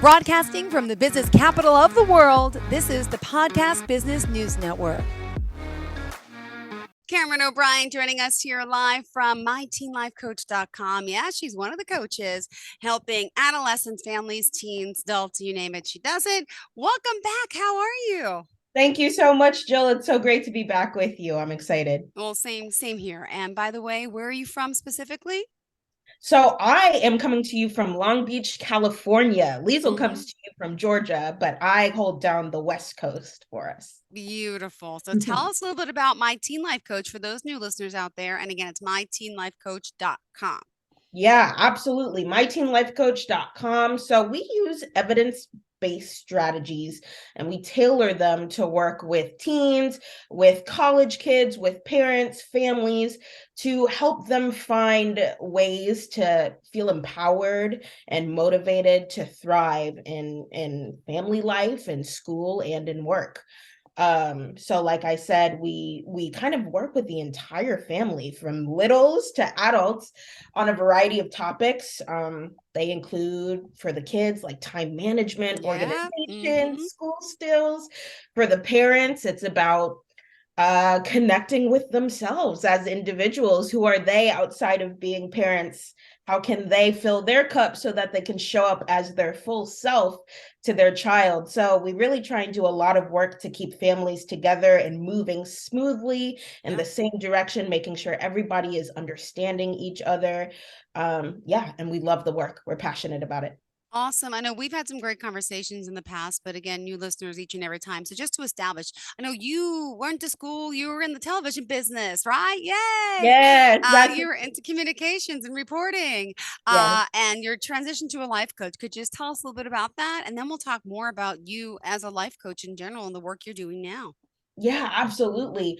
Broadcasting from the business capital of the world, this is the Podcast Business News Network. Cameron O'Brien joining us here live from myteenlifecoach.com. Yeah, she's one of the coaches helping adolescents, families, teens, adults, you name it, she does it. Welcome back. How are you? Thank you so much, Jill. It's so great to be back with you. I'm excited. Well, same here. And by the way, where are you from specifically? So I am coming to you from Long Beach, California. Liesl comes to you from Georgia, but I hold down the West Coast for us. Beautiful. So tell us a little bit about My Teen Life Coach for those new listeners out there. And again, it's myteenlifecoach.com. Yeah, absolutely. myteenlifecoach.com. So we use evidence-based strategies and we tailor them to work with teens, with college kids, with parents, families, to help them find ways to feel empowered and motivated to thrive in family life, in school, and in work. So like I said, we kind of work with the entire family from littles to adults on a variety of topics. They include for the kids like time management, organization, school skills. For the parents, it's about connecting with themselves as individuals. Who are they outside of being parents? How can they fill their cup so that they can show up as their full self to their child? So we really try and do a lot of work to keep families together and moving smoothly in the same direction, making sure everybody is understanding each other. And we love the work. We're passionate about it. Awesome. I know we've had some great conversations in the past, but again, new listeners each and every time. So just to establish, I know you weren't to school, you were in the television business, right? Yay. Yes, that's You were into communications and reporting, yes. and your transition to a life coach. Could you just tell us a little bit about that? And then we'll talk more about you as a life coach in general and the work you're doing now. Yeah, absolutely.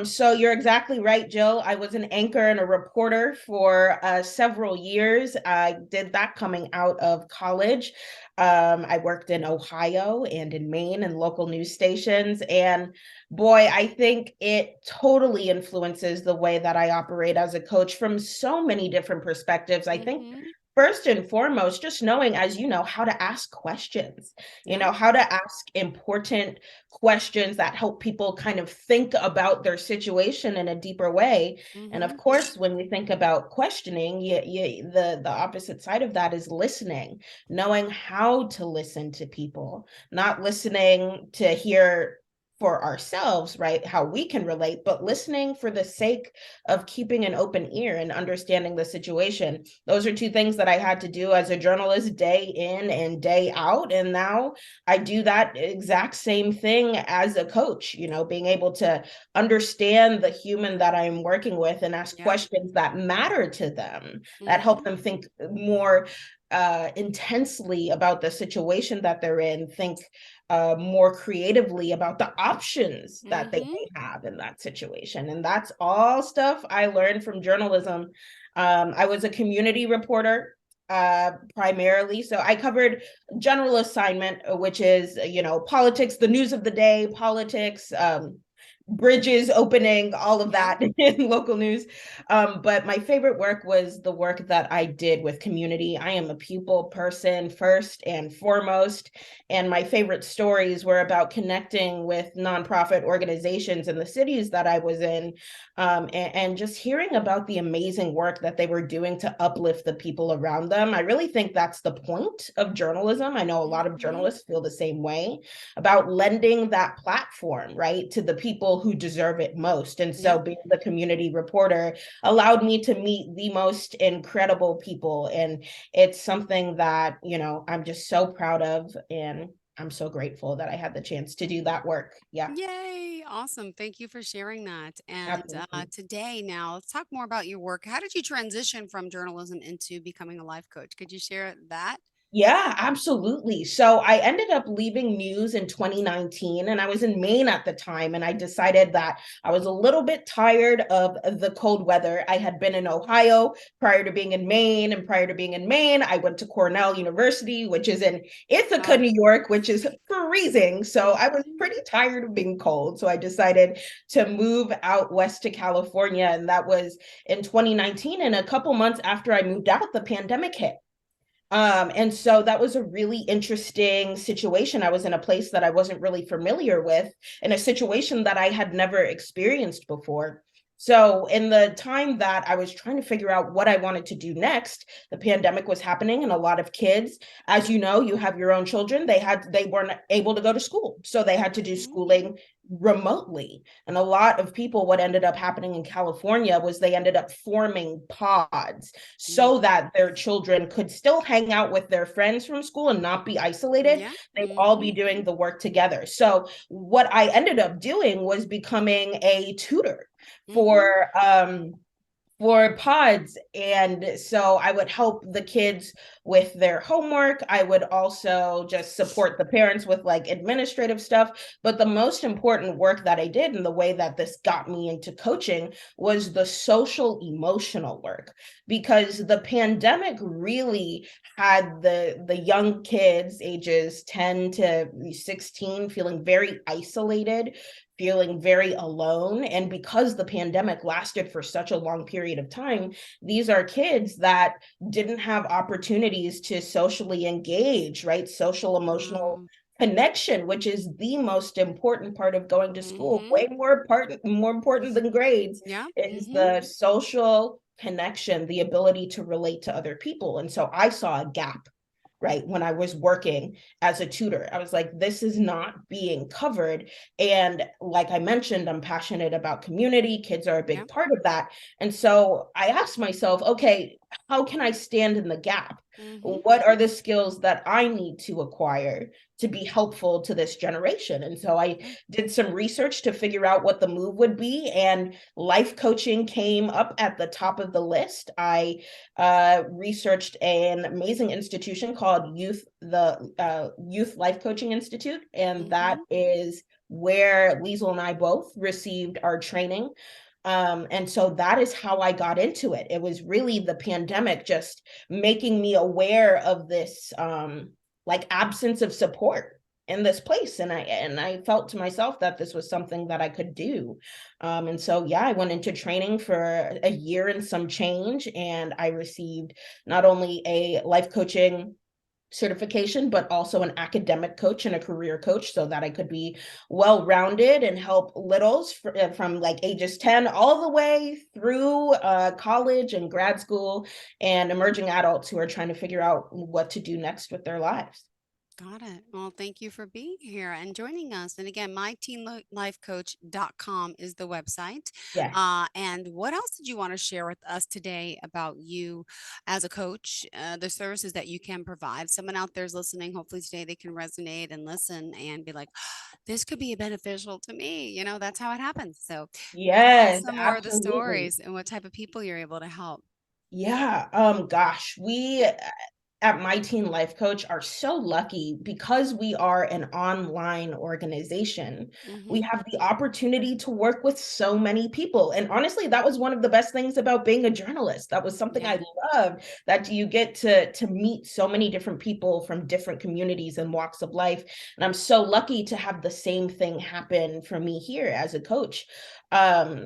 So you're exactly right, Jill. I was an anchor and a reporter for several years. I did that coming out of college. I worked in Ohio and in Maine and local news stations. And boy, I think it totally influences the way that I operate as a coach from so many different perspectives. I think first and foremost, just knowing, as you know, how to ask questions, how to ask important questions that help people kind of think about their situation in a deeper way. And of course, when we think about questioning, the opposite side of that is listening, knowing how to listen to people, not listening to hear for ourselves, right? How we can relate, but listening for the sake of keeping an open ear and understanding the situation. Those are two things that I had to do as a journalist day in and day out. And now I do that exact same thing as a coach, being able to understand the human that I'm working with and ask questions that matter to them, that help them think more intensely about the situation that they're in, think more creatively about the options that they may have in that situation. And that's all stuff I learned from journalism. I was a community reporter primarily. So I covered general assignment, which is, politics, the news of the day, politics, bridges opening, all of that in local news. But my favorite work was the work that I did with community. I am a people person first and foremost. And my favorite stories were about connecting with nonprofit organizations in the cities that I was in, and just hearing about the amazing work that they were doing to uplift the people around them. I really think that's the point of journalism. I know a lot of journalists feel the same way about lending that platform, right, to the people who deserve it most. And so being the community reporter allowed me to meet the most incredible people. And it's something that, I'm just so proud of. And I'm so grateful that I had the chance to do that work. Yeah. Yay. Awesome. Thank you for sharing that. And today, now let's talk more about your work. How did you transition from journalism into becoming a life coach? Could you share that? Yeah, absolutely. So I ended up leaving news in 2019 and I was in Maine at the time. And I decided that I was a little bit tired of the cold weather. I had been in Ohio prior to being in Maine, and prior to being in Maine, I went to Cornell University, which is in Ithaca, New York, which is freezing. So I was pretty tired of being cold. So I decided to move out west to California. And that was in 2019. And a couple months after I moved out, the pandemic hit. And so that was a really interesting situation. I was in a place that I wasn't really familiar with, in a situation that I had never experienced before. So, in the time that I was trying to figure out what I wanted to do next, the pandemic was happening, and a lot of kids, as you know, you have your own children, they weren't able to go to school. So they had to do Mhm. schooling remotely. And a lot of people, what ended up happening in California was they ended up forming pods so Mhm. that their children could still hang out with their friends from school and not be isolated. Yeah. They'd all be Mhm. doing the work together. So what I ended up doing was becoming a tutor Mhm. for pods. And so I would help the kids with their homework. I would also just support the parents with like administrative stuff. But the most important work that I did, and the way that this got me into coaching, was the social emotional work, because the pandemic really had the young kids ages 10 to 16 feeling very isolated, feeling very alone. And because the pandemic lasted for such a long period of time, these are kids that didn't have opportunities to socially engage, right? Social emotional Mm. connection, which is the most important part of going to school, Mhm. way more important than grades, Yeah. is Mhm. the social connection, the ability to relate to other people. And so I saw a gap, right? When I was working as a tutor, I was like, this is not being covered. And like I mentioned, I'm passionate about community. Kids are a Yeah. big part of that. And so I asked myself, okay, how can I stand in the gap? Mhm. What are the skills that I need to acquire to be helpful to this generation? And so I Yeah. did some research to figure out what the move would be, and life coaching came up at the top of the list. I researched an amazing institution called Youth Life Coaching Institute, and that Mhm. is where Liesl and I both received our training. And so that is how I got into it. It was really the pandemic just making me aware of this like absence of support in this place, and I felt to myself that this was something that I could do. And so yeah, I went into training for a year and some change, and I received not only a life coaching certification, but also an academic coach and a career coach, so that I could be well rounded and help littles from like ages 10 all the way through college and grad school, and emerging adults who are trying to figure out what to do next with their lives. Got it. Well, thank you for being here and joining us. And again, myteenlifecoach.com is the website. Yeah. And what else did you want to share with us today about you as a coach, the services that you can provide? Someone out there's listening. Hopefully today they can resonate and listen and be like, this could be beneficial to me. That's how it happens. So tell us Yes, some more of the absolutely. stories and what type of people you're able to help. Yeah, gosh, we at My Teen Life Coach are so lucky because we are an online organization. We Mm-hmm. have the opportunity to work with so many people. And honestly, that was one of the best things about being a journalist. That was something Yeah. I loved, that you get to meet so many different people from different communities and walks of life. And I'm so lucky to have the same thing happen for me here as a coach.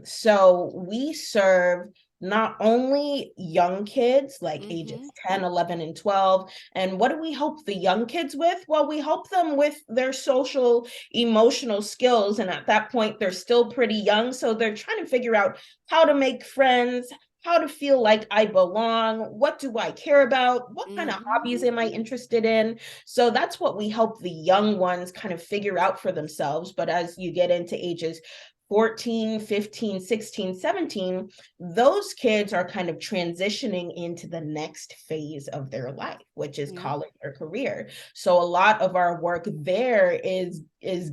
So we serve not only young kids like ages Mm-hmm. 10, 11, and 12. And what do we help the young kids with? Well, we help them with their social, emotional skills. And at that point, they're still pretty young. So they're trying to figure out how to make friends, how to feel like I belong, what do I care about, what kind of Mm-hmm. hobbies am I interested in. So that's what we help the young ones kind of figure out for themselves. But as you get into ages 14, 15, 16, 17, those kids are kind of transitioning into the next phase of their life, which is Yeah. college or career. So a lot of our work there is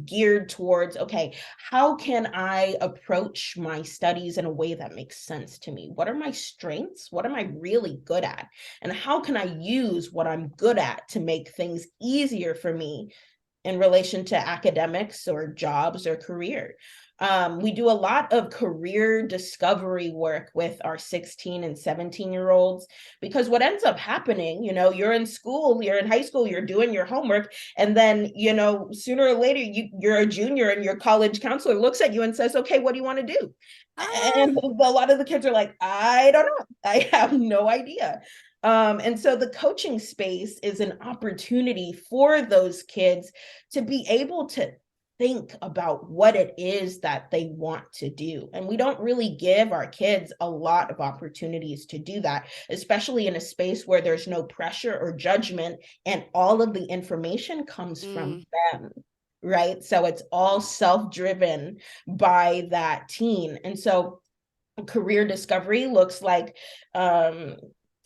geared towards, okay, how can I approach my studies in a way that makes sense to me? What are my strengths? What am I really good at? And how can I use what I'm good at to make things easier for me in relation to academics or jobs or career? We do a lot of career discovery work with our 16 and 17-year-olds, because what ends up happening, you're in school, you're in high school, you're doing your homework, and then, sooner or later, you're a junior and your college counselor looks at you and says, okay, what do you want to do? Ah. And a lot of the kids are like, I don't know. I have no idea. And so the coaching space is an opportunity for those kids to be able to think about what it is that they want to do. And we don't really give our kids a lot of opportunities to do that, especially in a space where there's no pressure or judgment and all of the information comes from them. Right. So it's all self-driven by that teen. And so career discovery looks like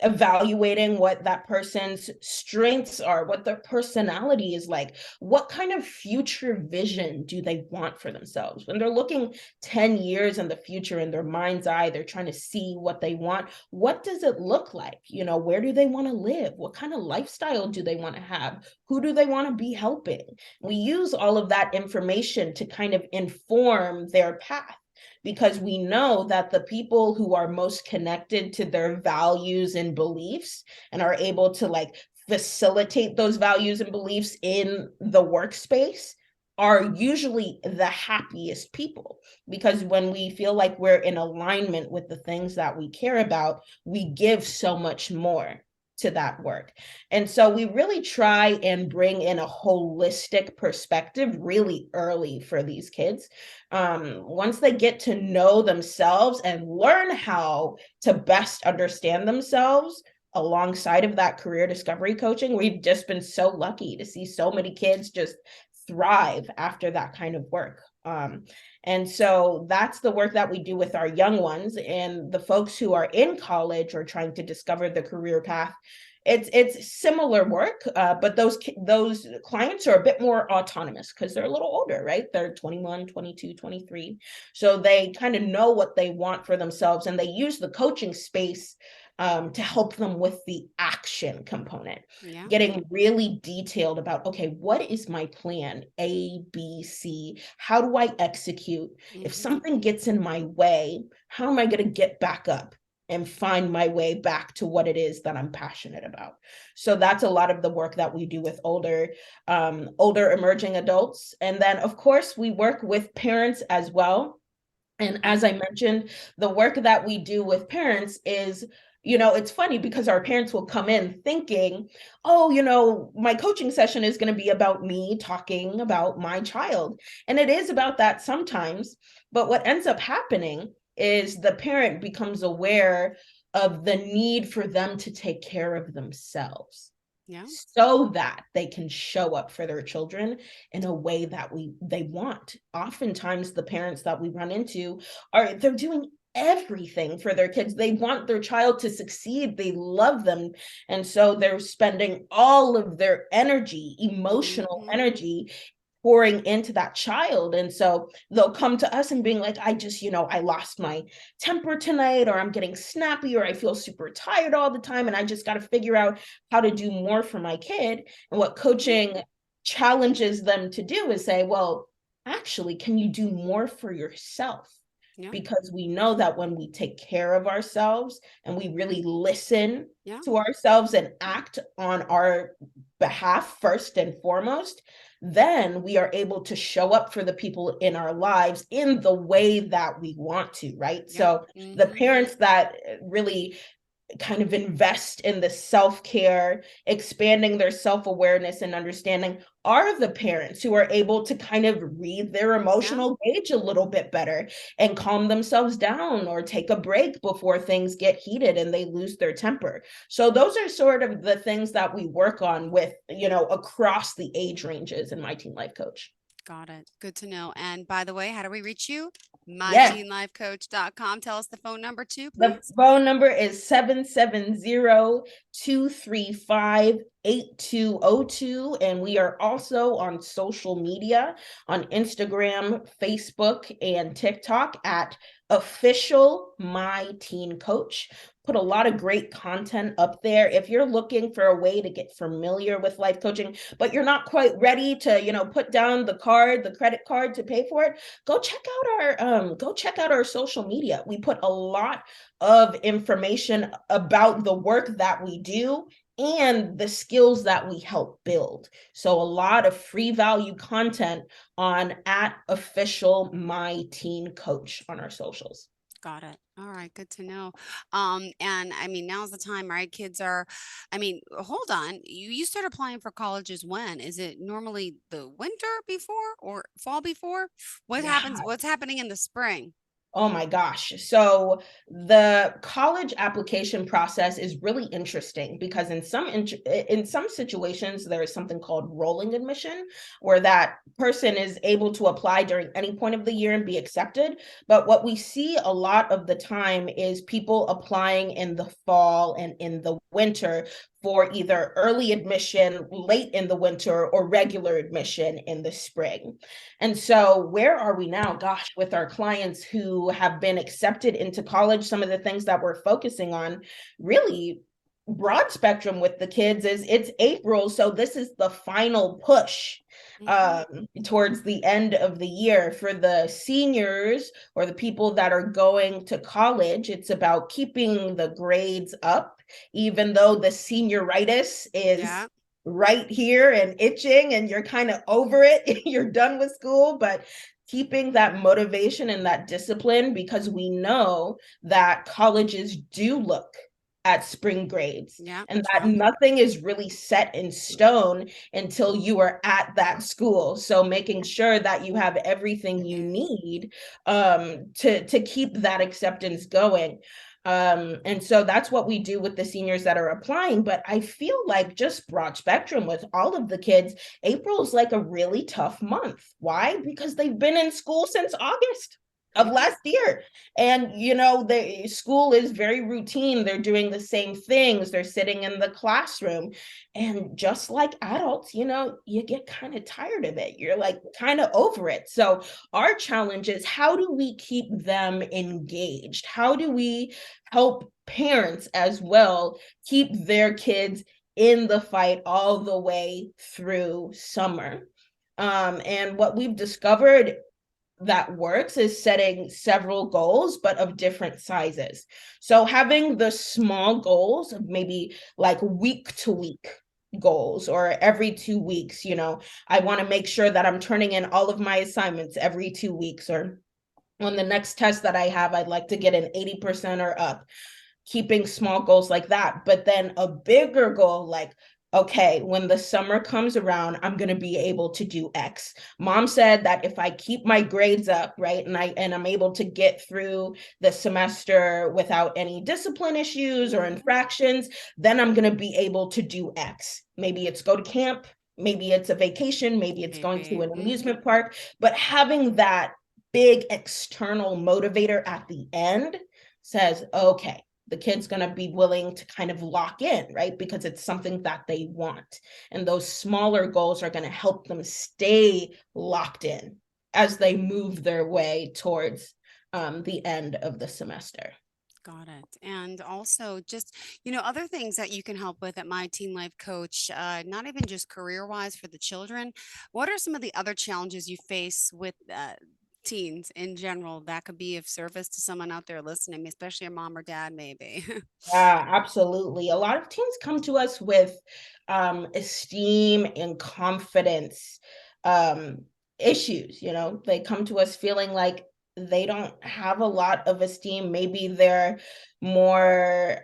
evaluating what that person's strengths are, what their personality is like, what kind of future vision do they want for themselves. When they're looking 10 years in the future in their mind's eye, they're trying to see what they want. What does it look like? You know, where do they want to live? What kind of lifestyle do they want to have? Who do they want to be helping? We use all of that information to kind of inform their path, because we know that the people who are most connected to their values and beliefs and are able to like facilitate those values and beliefs in the workspace are usually the happiest people, because when we feel like we're in alignment with the things that we care about, we give so much more to that work. And so we really try and bring in a holistic perspective really early for these kids. Once they get to know themselves and learn how to best understand themselves alongside of that career discovery coaching, we've just been so lucky to see so many kids just thrive after that kind of work. And so that's the work that we do with our young ones, and the folks who are in college or trying to discover the career path. It's similar work, but those clients are a bit more autonomous because they're a little older, right? They're 21, 22, 23. So they kind of know what they want for themselves, and they use the coaching space to help them with the action component, getting really detailed about, okay, what is my plan? A, B, C. How do I execute? If something gets in my way, how am I going to get back up and find my way back to what it is that I'm passionate about? So that's a lot of the work that we do with older emerging adults. And then, of course, we work with parents as well. And as I mentioned, the work that we do with parents is, you know, it's funny because our parents will come in thinking, oh, you know, my coaching session is going to be about me talking about my child. And it is about that sometimes. But what ends up happening is the parent becomes aware of the need for them to take care of themselves. So that they can show up for their children in a way that they want. Oftentimes the parents that we run into they're doing everything for their kids. They want their child to succeed. They love them. And so they're spending all of their energy, emotional energy, pouring into that child. And so they'll come to us and being like, I just, you know, I lost my temper tonight, or I'm getting snappy, or I feel super tired all the time, and I just got to figure out how to do more for my kid. And what coaching challenges them to do is say, well, actually, can you do more for yourself? Because we know that when we take care of ourselves and we really listen to ourselves and act on our behalf first and foremost, then we are able to show up for the people in our lives in the way that we want to, right? So the parents that really kind of invest in the self-care, expanding their self-awareness and understanding, are the parents who are able to kind of read their emotional gauge a little bit better and calm themselves down or take a break before things get heated and they lose their temper. So those are sort of the things that we work on with, you know, across the age ranges in My Teen Life Coach. Got it. Good to know. And by the way, how do we reach you? Yes. MyTeenLifeCoach.com. Tell us the phone number too, The please. phone number is 770-235-8202. And we are also on social media on Instagram, Facebook, and TikTok at official My Teen Coach. Put a lot of great content up there. If you're looking for a way to get familiar with life coaching, but you're not quite ready to, you know, put down the credit card to pay for it, go check out our social media. We put a lot of information about the work that we do and the skills that we help build. So a lot of free value content on at official My Teen Coach on our socials. Got it. All right, good to know. And I mean, now's the time, right? Kids are, I mean, hold on. You start applying for colleges when? Is it normally the winter before or fall before? What happens? Yeah. What's happening in the spring? Oh my gosh. So the college application process is really interesting because in some situations there is something called rolling admission where that person is able to apply during any point of the year and be accepted. But what we see a lot of the time is people applying in the fall and in the winter for either early admission late in the winter or regular admission in the spring. And so, where are we now? Gosh, with our clients who have been accepted into college, some of the things that we're focusing on really broad spectrum with the kids is it's April. So, this is the final push Hmm. towards the end of the year for the seniors or the people that are going to college. It's about keeping the grades up, even though the senioritis is Yeah. right here and itching and you're kind of over it. You're done with school, but keeping that motivation and that discipline because we know that colleges do look at spring grades Yeah. and that True. nothing is really set in stone until you are at that school. So making sure that you have everything you Is. need to keep that acceptance going. And so that's what we do with the seniors that are applying. But I feel like just broad spectrum with all of the kids, April is like a really tough month. Why? Because they've been in school since August of Yeah. last year. And the school is very routine. They're doing the same things. They're sitting in the classroom. And just like adults, you get kind of tired of it. You're like kind of over it. So our challenge is how do we keep them engaged? How do we help parents as well keep their kids in the fight all the way through summer? And what we've discovered that works is setting several goals, but of different sizes. So having the small goals of maybe like week to week goals or every 2 weeks, I want to make sure that I'm turning in all of my assignments every 2 weeks, or on the next test that I have, I'd like to get an 80% or up, keeping small goals like that. But then a bigger goal, like, okay, when the summer comes around, I'm going to be able to do X. Mom said that if I keep my grades up, right, and I'm able to get through the semester without any discipline issues or Hmm. infractions, then I'm going to be able to do X. Maybe it's go to camp, maybe it's a vacation, maybe it's going to Maybe. an Hmm. amusement park, but having that big external motivator at the end says, okay, the kid's going to be willing to kind of lock in, right? Because it's something that they want. And those smaller goals are going to help them stay locked in as they move their way towards the end of the semester. Got it. And also just, other things that you can help with at My Teen Life Coach, not even just career wise for the children. What are some of the other challenges you face with teens in general that could be of service to someone out there listening, especially your mom or dad, maybe? Yeah, absolutely. A lot of teens come to us with esteem and confidence um, issues. They come to us feeling like they don't have a lot of esteem. Maybe they're more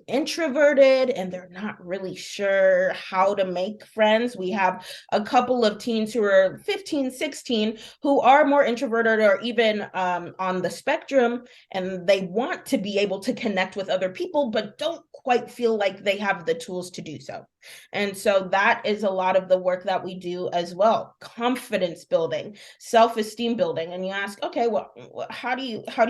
introverted and they're not really sure how to make friends. We have a couple of teens who are 15, 16 who are more introverted or even on the spectrum, and they want to be able to connect with other people, but don't quite feel like they have the tools to do so. And so that is a lot of the work that we do as well. Confidence building, self-esteem building. And you ask, okay, well, how do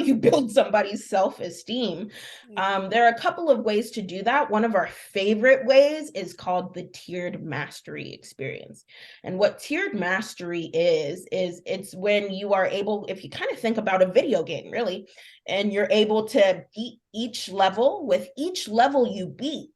you build somebody's self-esteem? Yeah. There are a couple of ways to do that. One of our favorite ways is called the tiered mastery experience. And what tiered mastery is it's when you are able, if you kind of think about a video game, really, and you're able to beat each level. With each level you beat,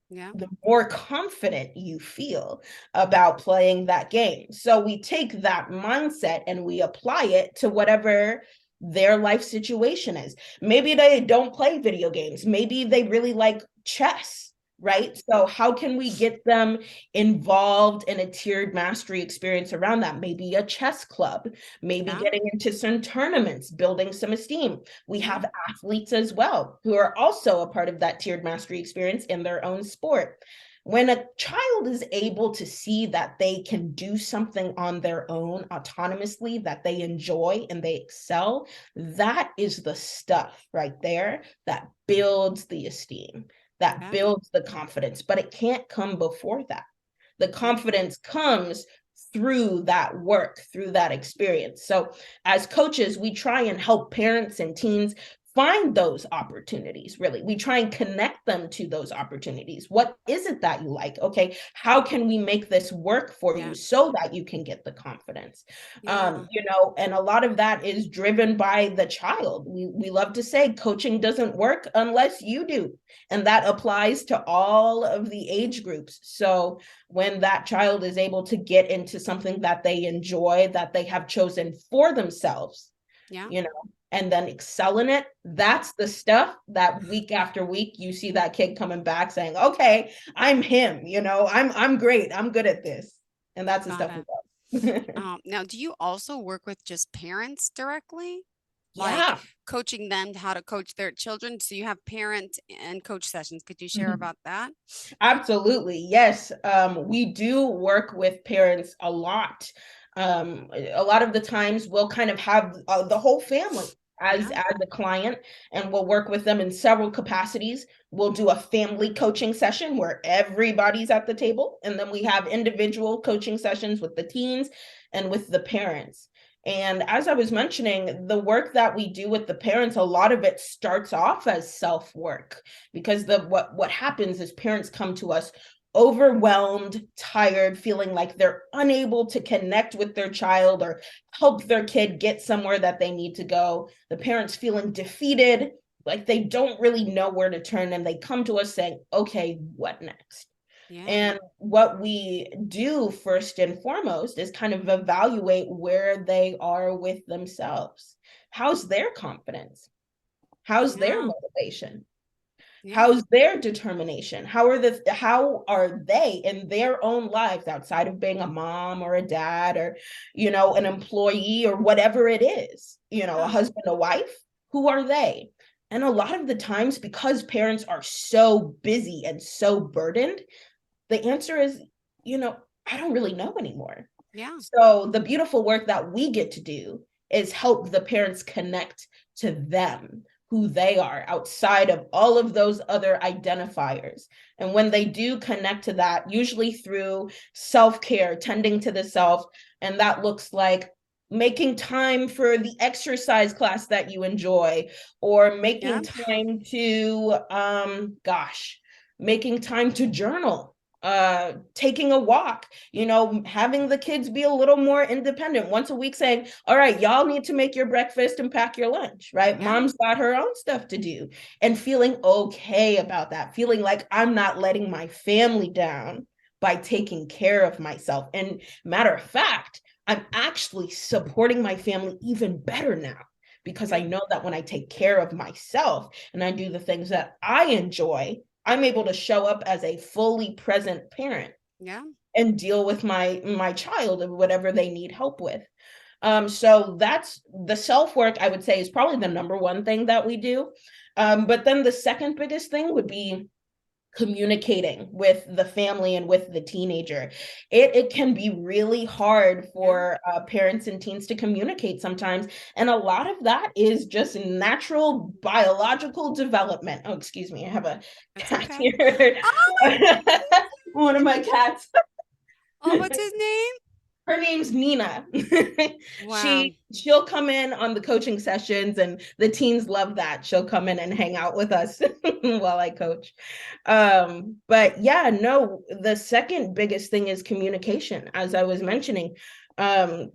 Yeah. the more confident you feel about playing that game. So we take that mindset and we apply it to whatever their life situation is. Maybe they don't play video games. Maybe they really like chess. right? So how can we get them involved in a tiered mastery experience around that? Maybe a chess club, maybe Yeah. getting into some tournaments, building some esteem. We Yeah. have athletes as well who are also a part of that tiered mastery experience in their own sport. When a child is able to see that they can do something on their own autonomously, that they enjoy and they excel, that is the stuff right there that builds the esteem, that Yeah. builds the confidence, but it can't come before that. The Yeah. confidence comes through that work, through that experience. So, as coaches, we try and help parents and teens find those opportunities. Really, we try and connect them to those opportunities. What is it that you like? Okay, how can we make this work for you Yeah. so that you can get the confidence? Yeah. And a lot of that is driven by the child. We love to say coaching doesn't work unless you do, and that applies to all of the age groups. So when that child is able to get into something that they enjoy, that they have chosen for themselves, Yeah. you know, and then excel in it, that's the stuff that week after week you see that kid coming back saying, okay, I'm him, I'm great, I'm good at this. And that's the Got stuff we it. love. Now, do you also work with just parents directly? Like Yeah. coaching them to how to coach their children? So you have parent and coach sessions. Could you share Mhm. about that? Absolutely. Yes. We do work with parents a lot. A lot of the times we'll kind of have the whole family Yeah. as a client, and we'll work with them in several capacities. We'll do a family coaching session where everybody's at the table, and then we have individual coaching sessions with the teens and with the parents. And as I was mentioning, the work that we do with the parents, a lot of it starts off as self work, because what happens is parents come to us overwhelmed, tired, feeling like they're unable to connect with their child or help their kid get somewhere that they need to go. The parents feeling defeated, like they don't really know where to turn, and they come to us saying, okay, what next? Yeah. And what we do first and foremost is kind of evaluate where they are with themselves. How's their confidence? How's their Yeah. motivation? Yeah. How's their determination? How are they in their own lives outside of being a mom or a dad or an employee or whatever it is, a Yeah. husband, a wife? Who are they? And a lot of the times, because parents are so busy and so burdened, the answer is, you know, I don't really know anymore. Yeah. So the beautiful work that we get to do is help the parents connect to them, who they are outside of all of those other identifiers. And when they do connect to that, usually through self-care, tending to the self, and that looks like making time for the exercise class that you enjoy, or Yeah. making time to making time to journal, taking a walk, having the kids be a little more independent once a week, saying, all right, y'all need to make your breakfast and pack your lunch, right? Yeah. Mom's got her own stuff to do, and feeling okay about that, feeling like I'm not letting my family down by taking care of myself. And matter of fact, I'm actually supporting my family even better now, because I Yeah. know that when I take care of myself and I do the things that I enjoy, I'm able to show up as a fully present parent Yeah. and deal with my child and whatever they need help with. So that's the self work, I would say, is probably the number one thing that we do. But then the second biggest thing would be communicating with the family and with the teenager. It can be really hard Yeah. for parents and teens to communicate sometimes, and a lot of that is just natural biological development. Oh, excuse me, I have a It's cat okay. here. Oh One of my cats. my, oh, what's his name? Her name's Nina. Wow. She'll come in on the coaching sessions, and the teens love that. She'll come in and hang out with us while I coach. But yeah, no, the second biggest thing is communication. As I was mentioning, um,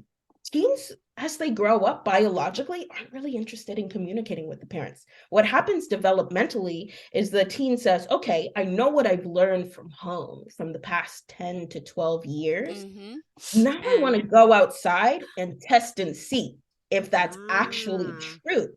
teens, as they grow up biologically, aren't really interested in communicating with the parents. What happens developmentally is the teen says, okay, I know what I've learned from home from the past 10 to 12 years. Mm-hmm. Now I want And to go outside and test and see if that's actually ah. true.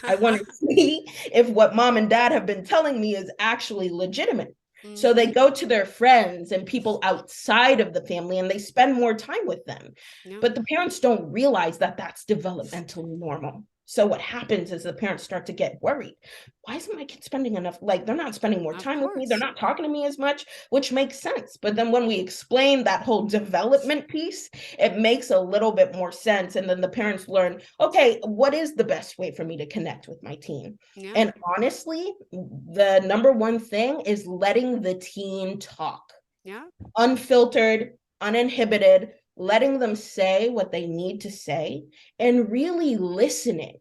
I want to see if what mom and dad have been telling me is actually legitimate. So they go to their friends and people outside of the family and they spend more time with them. Yeah. But the parents don't realize that that's developmentally normal. So what happens is the parents start to get worried. Why isn't my kid spending enough? Like, they're not spending more time with me. They're not talking to me as much, which makes sense. But then when we explain that whole development piece, it makes a little bit more sense. And then the parents learn, okay, what is the best way for me to connect with my teen? Yeah. And honestly, the number one thing is letting the teen talk. Yeah. Unfiltered, uninhibited, letting them say what they need to say and really listening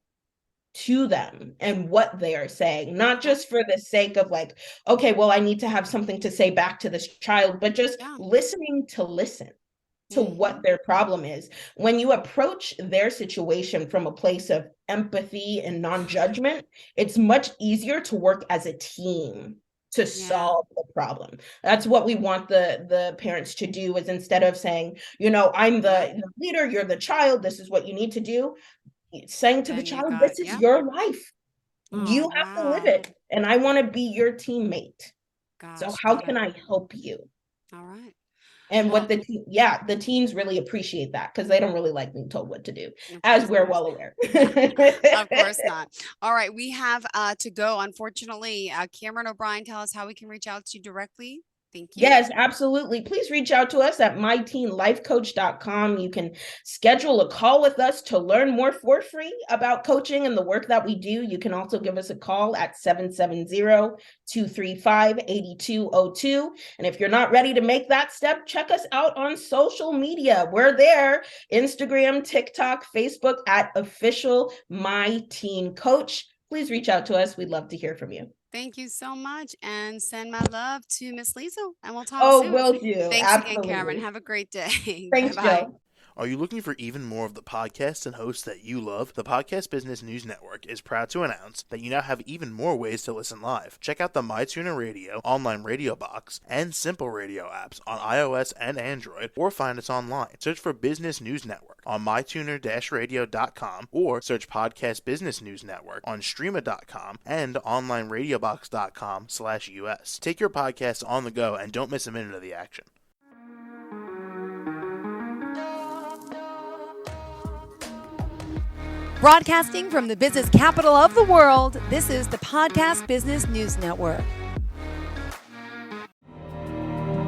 to them and what they are saying, not just for the sake of like, okay, well, I need to have something to say back to this child, but just listening to listen to what their problem is. When you approach their situation from a place of empathy and non-judgment, it's much easier to work as a team to solve the problem. That's what we want the parents to do, is instead of saying, you know, I'm the leader, you're the child, this is what you need to do, saying to the child, this is your life. You have to live it. And I want to be your teammate. So how can I help you? All right. And what the teens really appreciate that, because they don't really like being told what to do, as we're well aware. Of course not. All right, we have to go. Unfortunately, Cameron O'Brien, tell us how we can reach out to you directly. Thank you. Yes, absolutely. Please reach out to us at myteenlifecoach.com. You can schedule a call with us to learn more for free about coaching and the work that we do. You can also give us a call at 770-235-8202. And if you're not ready to make that step, check us out on social media. We're there: Instagram, TikTok, Facebook at official My Teen Coach. Please reach out to us. We'd love to hear from you. Thank you so much, and send my love to Miss Liesl, and we'll talk soon. Oh, will do. Thanks Absolutely. again, Cameron. Have a great day. Thanks, Bye-bye. Joe. Are you looking for even more of the podcasts and hosts that you love? The Podcast Business News Network is proud to announce that you now have even more ways to listen live. Check out the MyTuner Radio, online radio box, and Simple Radio apps on iOS and Android, or find us online. Search for Business News Network on mytuner-radio.com, or search Podcast Business News Network on streama.com and onlineradiobox.com/US. Take your podcast on the go and don't miss a minute of the action. Broadcasting from the business capital of the world, this is the Podcast Business News Network.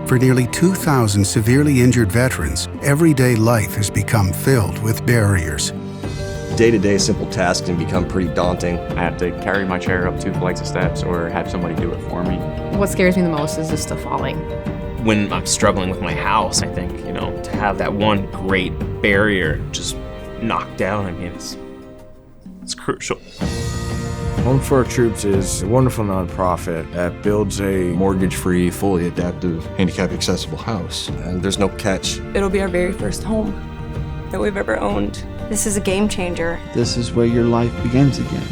For nearly 2,000 severely injured veterans, everyday life has become filled with barriers. Day-to-day simple tasks can become pretty daunting. I have to carry my chair up 2 flights of steps or have somebody do it for me. What scares me the most is just the falling. When I'm struggling with my house, I think, to have that one great barrier just knocked down, it's crucial. Home for Our Troops is a wonderful nonprofit that builds a mortgage-free, fully adaptive, handicap-accessible house. And there's no catch. It'll be our very first home that we've ever owned. This is a game changer. This is where your life begins again.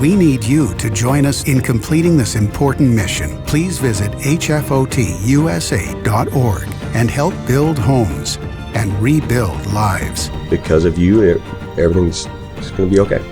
We need you to join us in completing this important mission. Please visit hfotusa.org and help build homes and rebuild lives. Because of you, everything's going to be okay.